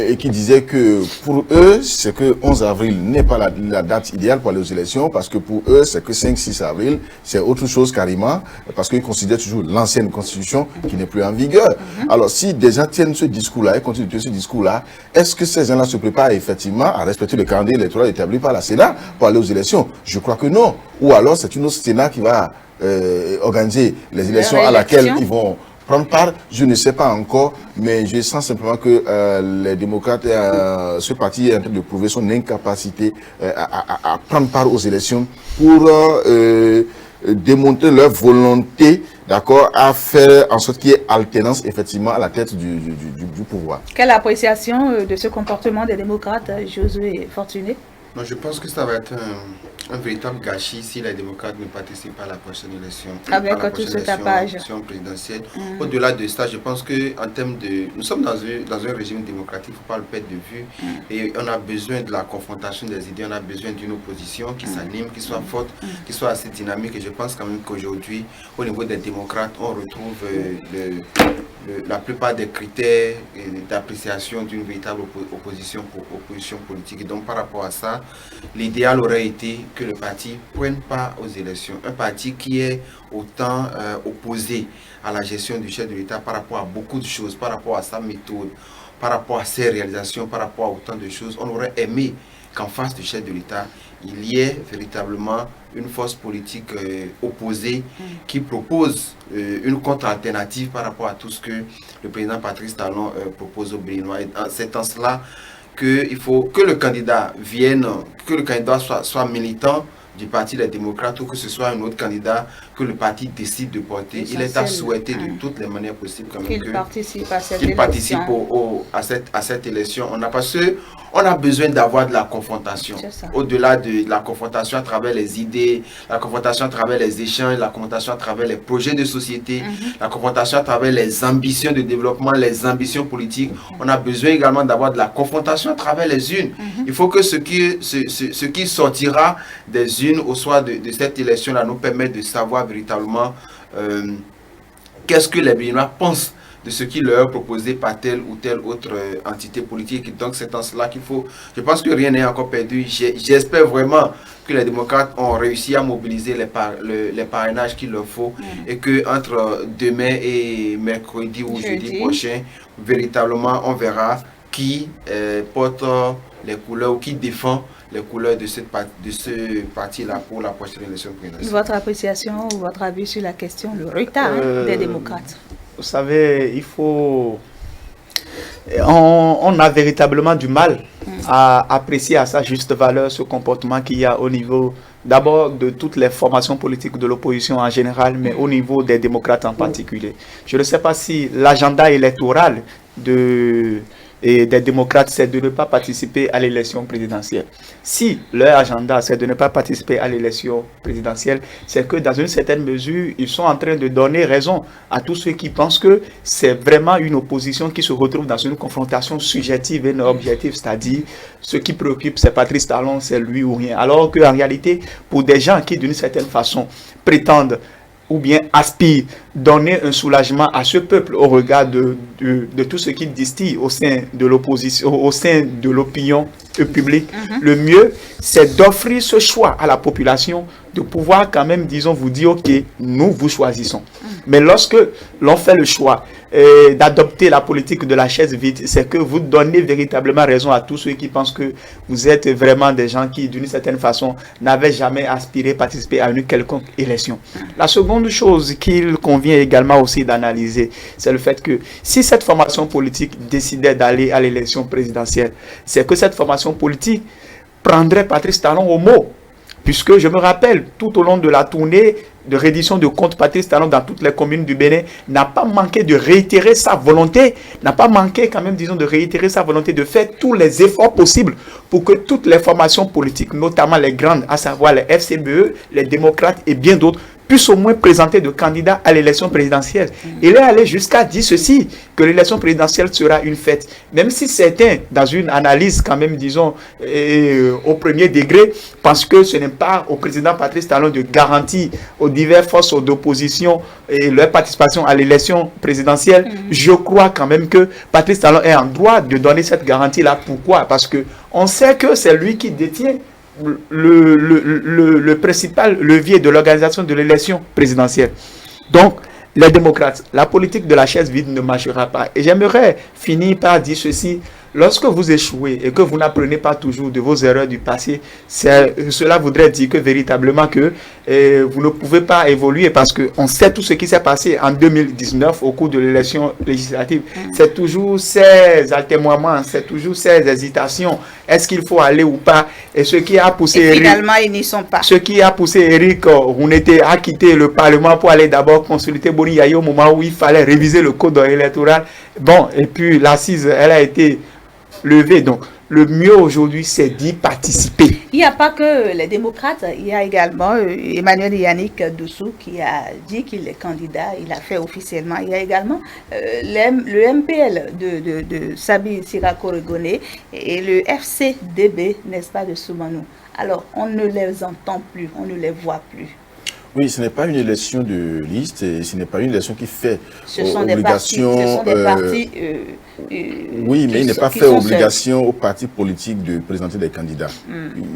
et qui disait que pour eux, c'est que 11 avril n'est pas la date idéale pour aller aux élections, parce que pour eux, c'est que 5-6 avril, c'est autre chose carrément, parce qu'ils considèrent toujours l'ancienne constitution qui n'est plus en vigueur. Alors, si des gens tiennent ce discours-là et continuent de tenir ce discours-là, est-ce que ces gens-là se préparent effectivement à respecter le calendrier électoral établi par la Sénat pour aller aux élections? Je crois que non. Ou alors, c'est une autre Sénat qui va organiser les élections à laquelle ils vont prendre part, je ne sais pas encore, mais je sens simplement que les démocrates, ce parti est en train de prouver son incapacité à prendre part aux élections pour démontrer leur volonté, d'accord, à faire en sorte qu'il y ait alternance effectivement à la tête du pouvoir. Quelle appréciation de ce comportement des démocrates, Josué Fortuné? Non, je pense que ça va être un véritable gâchis si les démocrates ne participent pas à la prochaine élection. Avec tout ce tapage. Présidentielle. Au-delà de ça, je pense qu'en termes de... Nous sommes dans un régime démocratique, il ne faut pas le perdre de vue. Et on a besoin de la confrontation des idées, on a besoin d'une opposition qui s'anime, qui soit forte, qui soit assez dynamique. Et je pense quand même qu'aujourd'hui, au niveau des démocrates, on retrouve la plupart des critères d'appréciation d'une véritable opposition politique. Et donc par rapport à ça, l'idéal aurait été que le parti prenne part aux élections. Un parti qui est autant opposé à la gestion du chef de l'État par rapport à beaucoup de choses, par rapport à sa méthode, par rapport à ses réalisations, par rapport à autant de choses. On aurait aimé qu'en face du chef de l'État, il y ait véritablement une force politique opposée qui propose une contre-alternative par rapport à tout ce que le président Patrice Talon propose aux Béninois. Et c'est en cela qu'il faut que le candidat vienne, que le candidat soit militant du Parti des démocrates ou que ce soit un autre candidat que le parti décide de porter. Il est à souhaiter de toutes les manières possibles qu'il participe à cette élection. À cette élection. On a besoin d'avoir de la confrontation. Au-delà de la confrontation à travers les idées, la confrontation à travers les échanges, la confrontation à travers les projets de société, la confrontation à travers les ambitions de développement, les ambitions politiques. On a besoin également d'avoir de la confrontation à travers les unes. Il faut que ce qui sortira des unes au soir de cette élection-là nous permette de savoir véritablement qu'est-ce que les Béninois pensent de ce qui leur est proposé par telle ou telle autre entité politique. Donc c'est en cela qu'il faut... Je pense que rien n'est encore perdu. J'espère vraiment que les démocrates ont réussi à mobiliser les parrainages qu'il leur faut et qu'entre demain et mercredi ou jeudi prochain, véritablement on verra qui porte les couleurs ou qui défend les couleurs de ce parti-là pour la prochaine élection présidentielle. Votre appréciation ou votre avis sur la question, le retard des démocrates? Vous savez, il faut... On a véritablement du mal à apprécier à sa juste valeur ce comportement qu'il y a au niveau, d'abord, de toutes les formations politiques de l'opposition en général, mais au niveau des démocrates en particulier. Je ne sais pas si l'agenda électoral des démocrates, c'est de ne pas participer à l'élection présidentielle. Si leur agenda, c'est de ne pas participer à l'élection présidentielle, c'est que dans une certaine mesure, ils sont en train de donner raison à tous ceux qui pensent que c'est vraiment une opposition qui se retrouve dans une confrontation subjective et non objective, c'est-à-dire ce qui préoccupe, c'est Patrice Talon, c'est lui ou rien. Alors qu'en réalité, pour des gens qui, d'une certaine façon, prétendent ou bien aspire donner un soulagement à ce peuple au regard de tout ce qu'il distille au sein de l'opposition, au sein de l'opinion publique, le mieux, c'est d'offrir ce choix à la population, de pouvoir quand même, disons, vous dire, ok, nous vous choisissons. Mais lorsque l'on fait le choix d'adopter la politique de la chaise vide, c'est que vous donnez véritablement raison à tous ceux qui pensent que vous êtes vraiment des gens qui, d'une certaine façon, n'avaient jamais aspiré à participer à une quelconque élection. La seconde chose qu'il convient également aussi d'analyser, c'est le fait que si cette formation politique décidait d'aller à l'élection présidentielle, c'est que cette formation politique prendrait Patrice Talon au mot. Puisque je me rappelle, tout au long de la tournée de reddition de comptes, Patrice Talon dans toutes les communes du Bénin n'a pas manqué de réitérer sa volonté, n'a pas manqué quand même, disons, de réitérer sa volonté de faire tous les efforts possibles pour que toutes les formations politiques, notamment les grandes, à savoir les FCBE, les démocrates et bien d'autres, puissent au moins présenter de candidats à l'élection présidentielle. Il est allé jusqu'à dire ceci, que l'élection présidentielle sera une fête. Même si certains, dans une analyse quand même, disons, au premier degré, pensent que ce n'est pas au président Patrice Talon de garantir aux diverses forces d'opposition et leur participation à l'élection présidentielle. Je crois quand même que Patrice Talon est en droit de donner cette garantie-là. Pourquoi? Parce que on sait que c'est lui qui détient le principal levier de l'organisation de l'élection présidentielle. Donc, les démocrates, la politique de la chaise vide ne marchera pas. Et j'aimerais finir par dire ceci. lorsque vous échouez et que vous n'apprenez pas toujours de vos erreurs du passé, cela voudrait dire que véritablement que vous ne pouvez pas évoluer, parce qu'on sait tout ce qui s'est passé en 2019 au cours de l'élection législative. C'est toujours ces atermoiements, c'est toujours ces hésitations. Est-ce qu'il faut aller ou pas? Et ce qui a poussé Eric, finalement, ils n'y sont pas. Ce qui a poussé Eric Rouneté à quitter le Parlement pour aller d'abord consulter Boni Yaye au moment où il fallait réviser le code électoral. Bon, et puis l'assise, elle a été levée. Donc, le mieux aujourd'hui, c'est d'y participer. Il n'y a pas que les démocrates, il y a également Emmanuel Yannick Doussou qui a dit qu'il est candidat, il l'a fait officiellement. Il y a également le MPL de Sabi Sirako Regone et le FCDB, n'est-ce pas, de Soumanou. Alors, on ne les entend plus, on ne les voit plus. Oui, ce n'est pas une élection de liste, et ce n'est pas une élection qui fait obligation. Ce sont des partis. Oui, mais il n'est pas fait obligation aux partis politiques de présenter des candidats.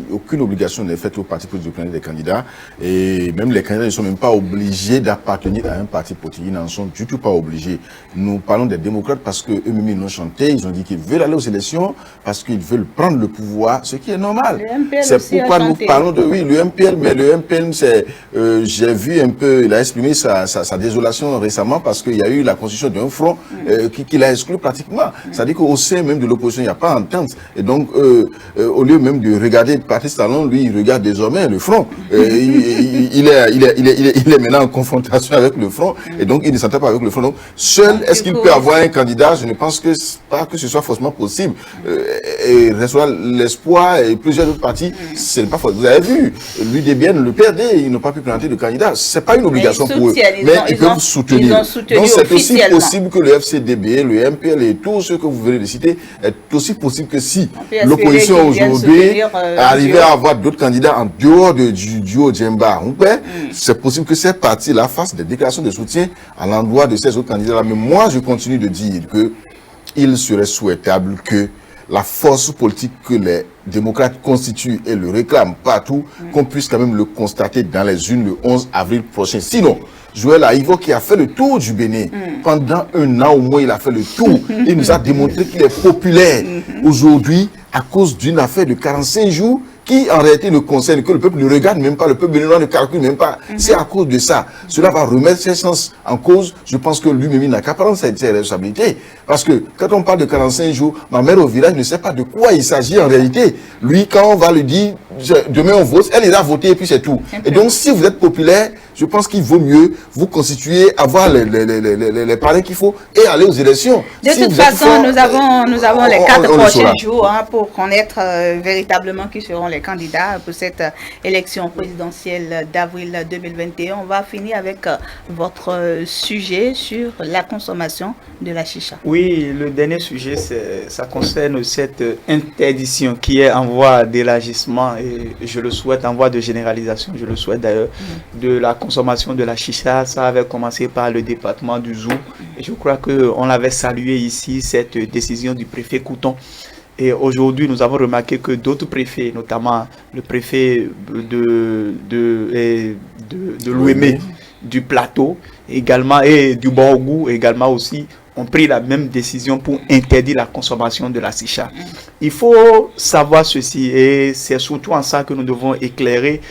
Aucune obligation n'est faite aux partis politiques de présenter des candidats. Et même les candidats ne sont même pas obligés d'appartenir à un parti politique. Ils n'en sont du tout pas obligés. Nous parlons des démocrates parce qu'eux-mêmes ils l'ont chanté. Ils ont dit qu'ils veulent aller aux élections parce qu'ils veulent prendre le pouvoir, ce qui est normal. C'est pourquoi nous parlons de le MPL. Mais le MPL, c'est... j'ai vu un peu, il a exprimé sa désolation récemment parce qu'il y a eu la constitution d'un front qui l'a exclu pratiquement. C'est-à-dire qu'au sein même de l'opposition, il n'y a pas d'entente. Et donc, au lieu même de regarder Patrice Talon, lui, il regarde désormais le front. Il est maintenant en confrontation avec le front. Et donc, il ne s'entend pas avec le front. Donc, seul, est-ce qu'il peut avoir un candidat? Je ne pense pas que ce soit forcément possible. Et restera l'espoir et plusieurs autres partis, ce n'est pas faux. Vous avez vu, l'UDBN, le PRD, ils n'ont pas pu planter de candidat. Ce n'est pas une obligation pour eux. Mais ils peuvent soutenir. Donc, c'est aussi possible que le FCDB, le MPL et tout ce que vous venez de citer est aussi possible que si l'opposition aujourd'hui arrivait à avoir d'autres candidats en dehors du duo Djemba, c'est possible que ces partis-là fassent des déclarations de soutien à l'endroit de ces autres candidats-là. Mais moi, je continue de dire qu'il serait souhaitable que la force politique que les démocrates constituent et le réclament partout, qu'on puisse quand même le constater dans les urnes le 11 avril prochain. Sinon, Joël Aïvo, qui a fait le tour du Bénin, pendant un an au moins, il a fait le tour. Il nous a démontré qu'il est populaire. Aujourd'hui, à cause d'une affaire de 45 jours, qui en réalité ne concerne que le peuple, ne regarde même pas, le peuple béninois ne calcule même pas. C'est à cause de ça. Cela va remettre ses chances en cause. Je pense que lui-même, il n'a qu'à prendre ses responsabilités. Parce que quand on parle de 45 jours, ma mère au village ne sait pas de quoi il s'agit en réalité. Lui, quand on va lui dire, demain on vote, elle ira voter et puis c'est tout. Et donc, si vous êtes populaire, je pense qu'il vaut mieux vous constituer, avoir les parrains qu'il faut et aller aux élections. De toute façon, nous avons les 4 prochains jours pour connaître véritablement qui seront les candidats pour cette élection présidentielle d'avril 2021. On va finir avec votre sujet sur la consommation de la chicha. Oui, le dernier sujet, ça concerne cette interdiction qui est en voie d'élargissement et je le souhaite en voie de généralisation, je le souhaite d'ailleurs, de la consommation de la chicha. Ça avait commencé par le département du Zou et je crois qu'on l'avait salué ici, cette décision du préfet Couton. Et aujourd'hui, nous avons remarqué que d'autres préfets, notamment le préfet de l'Ouémé, du Plateau, également, et du Borgou, également aussi, ont pris la même décision pour interdire la consommation de la chicha. Il faut savoir ceci, et c'est surtout en ça que nous devons éclairer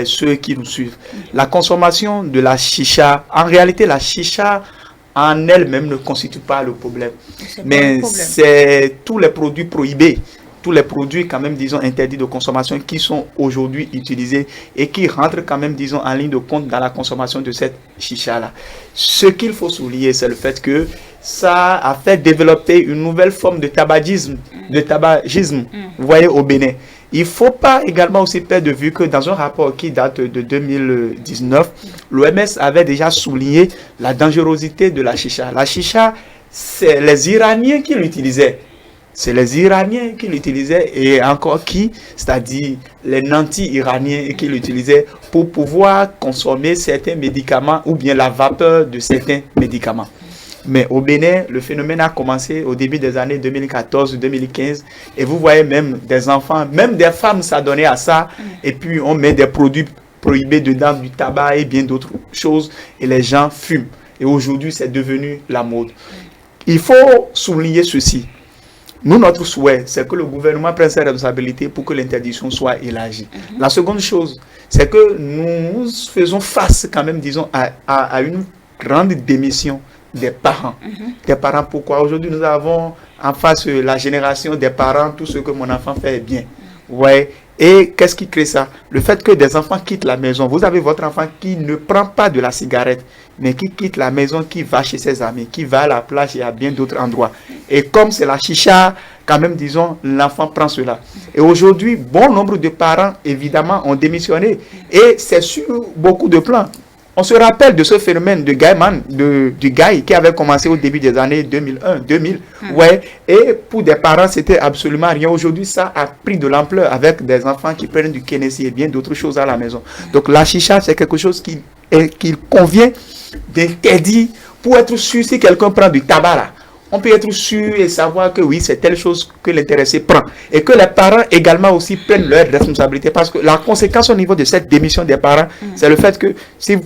ceux qui nous suivent. La consommation de la chicha, en réalité, la chicha en elle-même ne constitue pas le problème. Mais c'est tous les produits prohibés, tous les produits quand même, disons, interdits de consommation qui sont aujourd'hui utilisés et qui rentrent quand même, disons, en ligne de compte dans la consommation de cette chicha-là. Ce qu'il faut souligner, c'est le fait que ça a fait développer une nouvelle forme de tabagisme, vous voyez, au Bénin. Il ne faut pas également aussi perdre de vue que dans un rapport qui date de 2019, l'OMS avait déjà souligné la dangerosité de la chicha. La chicha, c'est les Iraniens qui l'utilisaient. C'est les Iraniens qui l'utilisaient et encore qui, c'est-à-dire les nantis iraniens qui l'utilisaient pour pouvoir consommer certains médicaments ou bien la vapeur de certains médicaments. Mais au Bénin, le phénomène a commencé au début des années 2014-2015 et vous voyez même des enfants, même des femmes s'adonnaient à ça et puis on met des produits prohibés dedans, du tabac et bien d'autres choses et les gens fument. Et aujourd'hui, c'est devenu la mode. Il faut souligner ceci. Nous, notre souhait, c'est que le gouvernement prenne ses responsabilités pour que l'interdiction soit élargie. La seconde chose, c'est que nous faisons face quand même, disons, à une grande démission des parents. Des parents, pourquoi? Aujourd'hui, nous avons en face la génération des parents, tout ce que mon enfant fait est bien. Ouais. Et qu'est-ce qui crée ça? Le fait que des enfants quittent la maison. Vous avez votre enfant qui ne prend pas de la cigarette, mais qui quitte la maison, qui va chez ses amis, qui va à la plage et à bien d'autres endroits. Et comme c'est la chicha, quand même, disons, l'enfant prend cela. Et aujourd'hui, bon nombre de parents, évidemment, ont démissionné. Et c'est sur beaucoup de plans. On se rappelle de ce phénomène de Gaiman, du Gaï, qui avait commencé au début des années 2001, 2000. Ouais. Et pour des parents, c'était absolument rien. Aujourd'hui, ça a pris de l'ampleur avec des enfants qui prennent du Kennedy et bien d'autres choses à la maison. Donc la chicha, c'est quelque chose qu'il convient d'interdire pour être sûr si quelqu'un prend du tabac là. On peut être sûr et savoir que oui, c'est telle chose que l'intéressé prend. Et que les parents également aussi prennent leurs responsabilités. Parce que la conséquence au niveau de cette démission des parents, c'est le fait que c'est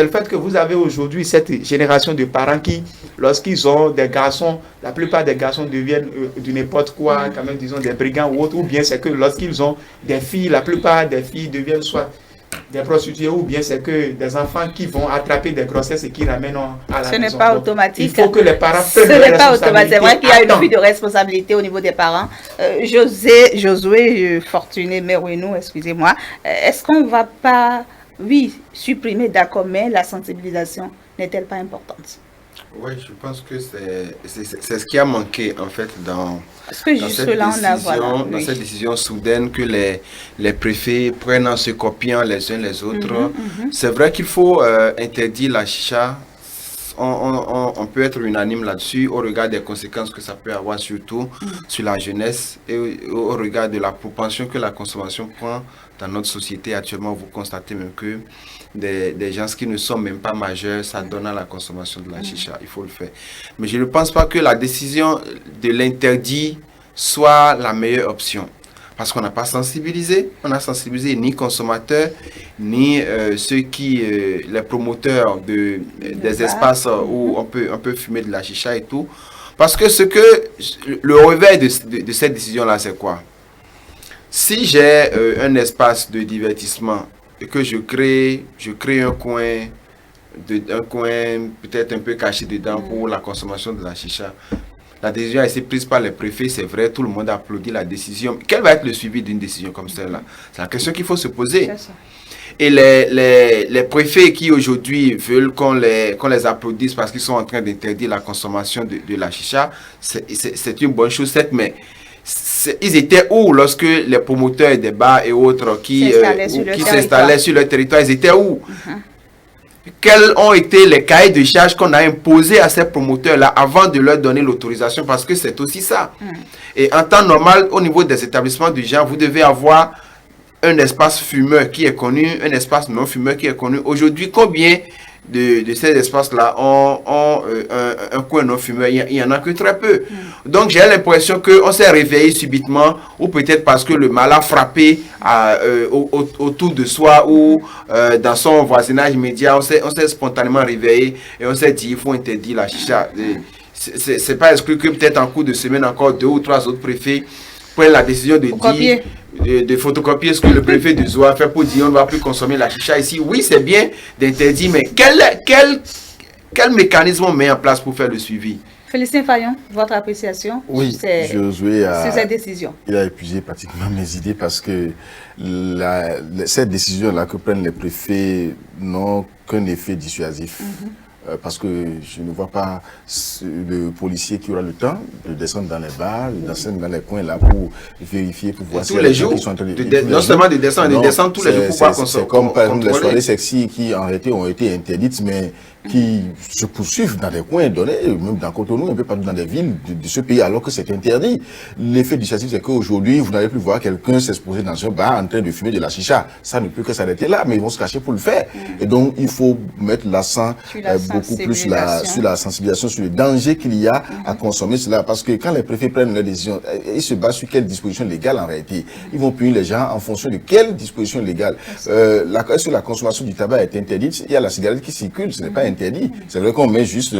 le fait que vous avez aujourd'hui cette génération de parents qui, lorsqu'ils ont des garçons, la plupart des garçons deviennent du n'importe quoi, quand même, disons, des brigands ou autres. Ou bien c'est que lorsqu'ils ont des filles, la plupart des filles deviennent soit des prostituées ou bien c'est que des enfants qui vont attraper des grossesses et qui ramènent à la maison. Ce n'est pas automatique. Il faut que les parents prennent ce n'est pas automatique. C'est vrai qu'il y a une fuite de responsabilité au niveau des parents. Josué Fortuné Merouinou, excusez-moi. Est-ce qu'on ne va pas, oui, supprimer d'accord, mais la sensibilisation n'est-elle pas importante? Oui, je pense que c'est ce qui a manqué en fait dans cette décision soudaine que les préfets prennent en se copiant les uns les autres. C'est vrai qu'il faut interdire la chicha. On peut être unanime là-dessus au regard des conséquences que ça peut avoir surtout sur la jeunesse et au regard de la propension que la consommation prend dans notre société. Actuellement, vous constatez même que des gens qui ne sont même pas majeurs, ça donne à la consommation de la chicha. Il faut le faire. Mais je ne pense pas que la décision de l'interdit soit la meilleure option. Parce qu'on n'a pas sensibilisé. On n'a sensibilisé ni consommateurs, ni les promoteurs des espaces où on peut fumer de la chicha et tout. Parce que le revers de cette décision-là, c'est quoi? Si j'ai un espace de divertissement et que je crée un coin peut-être un peu caché dedans pour la consommation de la chicha, la décision a été prise par les préfets, c'est vrai, tout le monde applaudit la décision. Quel va être le suivi d'une décision comme celle-là? C'est la question qu'il faut se poser. Et les préfets qui aujourd'hui veulent qu'on les applaudisse parce qu'ils sont en train d'interdire la consommation de la chicha, c'est une bonne chose, certes, mais ils étaient où lorsque les promoteurs des bars et autres qui s'installaient sur le territoire, ils étaient où? Quels ont été les cahiers de charges qu'on a imposés à ces promoteurs-là avant de leur donner l'autorisation? Parce que c'est aussi ça. Et en temps normal, au niveau des établissements du genre, vous devez avoir un espace fumeur qui est connu, un espace non fumeur qui est connu. Aujourd'hui, combien de ces espaces-là ont un coin non fumeur? Il n'y en a que très peu. Donc, j'ai l'impression qu'on s'est réveillé subitement, ou peut-être parce que le mal a frappé autour de soi ou dans son voisinage immédiat. On s'est spontanément réveillé et on s'est dit il faut interdire la chicha. C'est pas exclu que peut-être en cours de semaine, encore 2 ou 3 autres préfets prennent la décision de photocopier ce que le préfet de Zoa fait pour dire on ne va plus consommer la chicha ici. Oui, c'est bien d'interdire, mais quel mécanisme on met en place pour faire le suivi? Félicien Fayon, votre appréciation sur cette décision? Il a épuisé pratiquement mes idées parce que cette décision-là que prennent les préfets n'a qu'un effet dissuasif. Parce que je ne vois pas le policier qui aura le temps de descendre dans les bars, de descendre dans les coins là pour vérifier, pour voir tous les jours, non seulement de descendre tous les jours pour pouvoir consommer. C'est comme par exemple les soirées sexy qui en réalité ont été interdites, mais qui se poursuivent dans des coins donnés, même dans Cotonou, un peu partout dans des villes de ce pays, alors que c'est interdit. L'effet dissuasif, c'est qu'aujourd'hui, vous n'allez plus voir quelqu'un s'exposer dans un bar en train de fumer de la chicha. Ça ne peut que s'arrêter là, mais ils vont se cacher pour le faire. Et donc, il faut mettre l'accent beaucoup plus sur la sensibilisation, sur le danger qu'il y a à consommer cela. Parce que quand les préfets prennent leurs décisions, ils se basent sur quelle disposition légale en réalité. Ils vont punir les gens en fonction de quelle disposition légale. Sur la consommation du tabac est interdite, il y a la cigarette qui circule, ce n'est pas interdit. C'est vrai qu'on met juste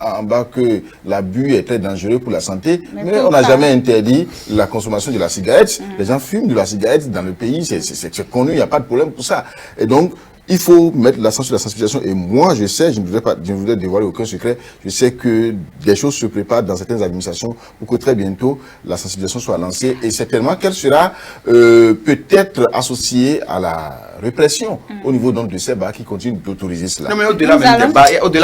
en bas que l'abus est très dangereux pour la santé, mais on n'a jamais interdit la consommation de la cigarette. Les gens fument de la cigarette dans le pays, c'est connu, il n'y a pas de problème pour ça. Et donc, il faut mettre l'accent sur la sensibilisation. Et moi, je sais, je ne voudrais dévoiler aucun secret, je sais que des choses se préparent dans certaines administrations pour que très bientôt la sensibilisation soit lancée. Et certainement qu'elle sera peut-être associée à la répression au niveau donc de ces bars qui continuent d'autoriser cela. Non, mais au-delà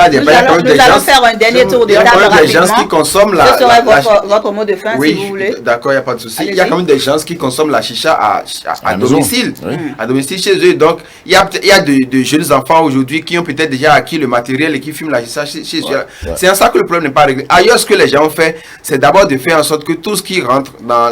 des bars, nous allons faire un dernier tour de table rapidement. Il y a des gens qui consomment la... Ce serait votre mot de fin, si vous voulez. D'accord, il n'y a pas de souci. Il y a quand même des gens qui consomment la chicha à domicile. À domicile chez eux. Donc, il y a de jeunes enfants aujourd'hui qui ont peut-être déjà acquis le matériel et qui fument la chicha chez eux. C'est en ça que le problème n'est pas réglé. Ailleurs, ce que les gens ont fait, c'est d'abord de faire en sorte que tout ce qui rentre dans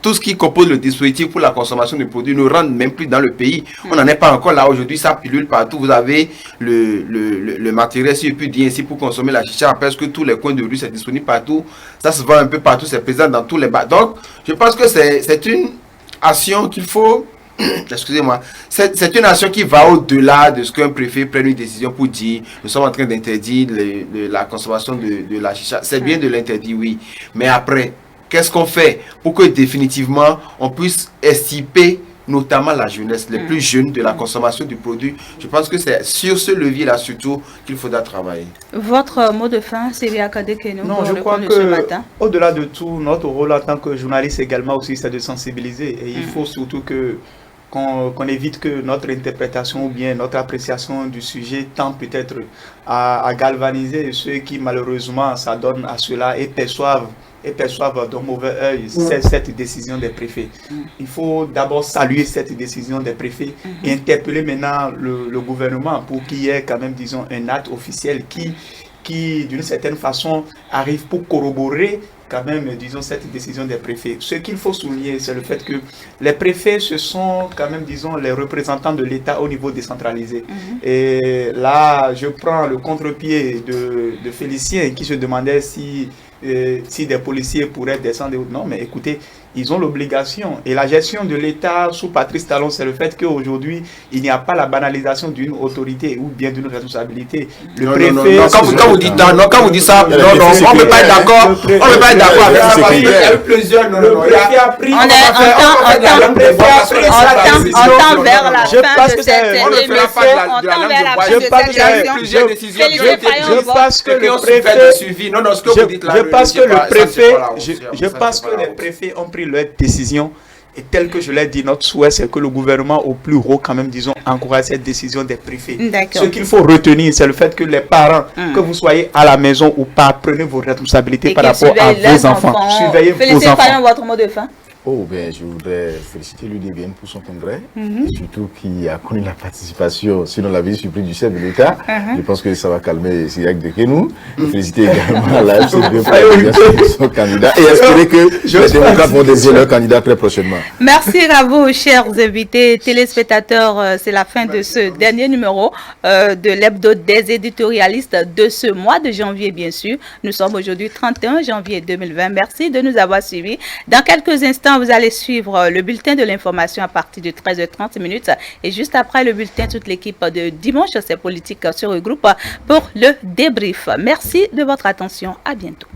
tout ce qui compose le dispositif pour la consommation de produits ne rentre même plus dans le pays. On n'en est pas encore là aujourd'hui, ça pilule partout. Vous avez le matériel, si je puis dire ainsi, pour consommer la chicha. Presque tous les coins de rue, c'est disponible partout. Ça se vend un peu partout, c'est présent dans tous les bars. Donc, je pense que c'est une action qu'il faut... Excusez-moi, c'est une action qui va au-delà de ce qu'un préfet prenne une décision pour dire nous sommes en train d'interdire la consommation de la chicha. C'est bien de l'interdire, oui. Mais après, qu'est-ce qu'on fait pour que définitivement on puisse extirper notamment la jeunesse, les plus jeunes, de la consommation du produit? Je pense que c'est sur ce levier-là surtout qu'il faudra travailler. Votre mot de fin, Sylvia Kadekeno, non, je crois que au-delà de tout, notre rôle en tant que journaliste également aussi, c'est de sensibiliser. Et il faut surtout qu'on évite que notre interprétation ou bien notre appréciation du sujet tend peut-être à galvaniser ceux qui malheureusement s'adonnent à cela et perçoivent d'un mauvais œil cette décision des préfets. Il faut d'abord saluer cette décision des préfets et interpeller maintenant le gouvernement pour qu'il y ait quand même, disons, un acte officiel qui d'une certaine façon arrive pour corroborer quand même, disons, cette décision des préfets. Ce qu'il faut souligner, c'est le fait que les préfets, ce sont quand même, disons, les représentants de l'État au niveau décentralisé. Et là, je prends le contre-pied de Félicien qui se demandait si des policiers pourraient descendre. Non, mais écoutez, ils ont l'obligation. Et la gestion de l'État sous Patrice Talon, c'est le fait qu'aujourd'hui, il n'y a pas la banalisation d'une autorité ou bien d'une responsabilité. Le préfet... Quand vous dites ça, on ne peut pas être d'accord. On ne peut pas être d'accord avec ça. Il y a eu plusieurs... Le préfet a pris... On tend vers la fin de cette émission. On tend vers la fin de cette émission. Je pense que le préfet... Je pense que les préfets ont pris leur décision et tel que je l'ai dit, notre souhait c'est que le gouvernement au plus haut quand même, disons, encourage cette décision des préfets. Ce qu'il faut retenir, c'est le fait que les parents, que vous soyez à la maison ou pas, prenez vos responsabilités par rapport à vos enfants. Surveillez vos enfants. Votre mot de fin. Oh, ben, je voudrais féliciter l'UDBN pour son congrès, et surtout qui a connu la participation, sinon la visite-surprise du chef de l'État. Je pense que ça va calmer Syriac de Kenou. Féliciter également la FCD pour son candidat et espérer que les démocrates vont désigner leur candidat très prochainement. Merci à vous, chers invités, téléspectateurs. C'est la fin de ce dernier numéro de l'hebdo des éditorialistes de ce mois de janvier, bien sûr. Nous sommes aujourd'hui 31 janvier 2020. Merci de nous avoir suivis. Dans quelques instants, vous allez suivre le bulletin de l'information à partir de 13h30 et juste après le bulletin, toute l'équipe de Dimanche, c'est politique se regroupe pour le débrief. Merci de votre attention. À bientôt.